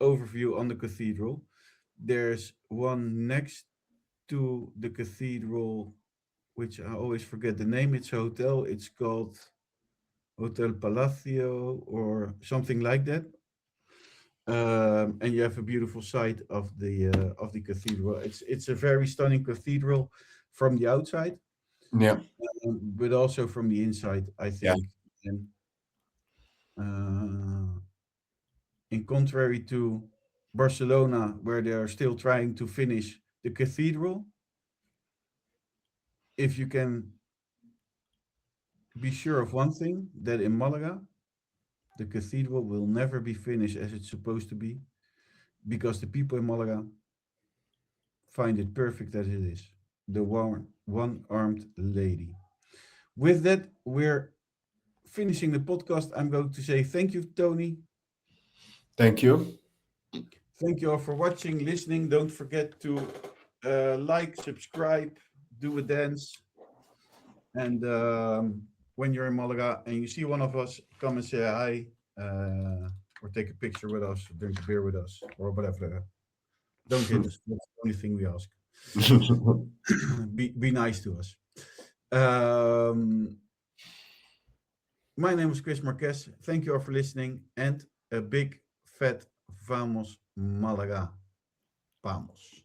overview on the cathedral. There's one next to the cathedral, which I always forget the name. It's a hotel. It's called Hotel Palacio or something like that. And you have a beautiful sight of the cathedral. It's a very stunning cathedral from the outside, Yeah, but also from the inside, I yeah, think. And uh, in contrary to Barcelona, where they are still trying to finish the cathedral, if you can be sure of one thing, that in Malaga, the cathedral will never be finished as it's supposed to be, because the people in Malaga find it perfect as it is. The one armed lady. With that, we're finishing the podcast. I'm going to say thank you, Tony. thank you. Thank you all for watching, listening. Don't forget to like, subscribe, do a dance. And when you're in Malaga and you see one of us, come and say hi, or take a picture with us, drink a beer with us, or whatever. Don't hit us. That's the only thing we ask. Be nice to us. Um, my name is Chris Marquez. Thank you all for listening, and a big fat vamos Malaga. Vamos.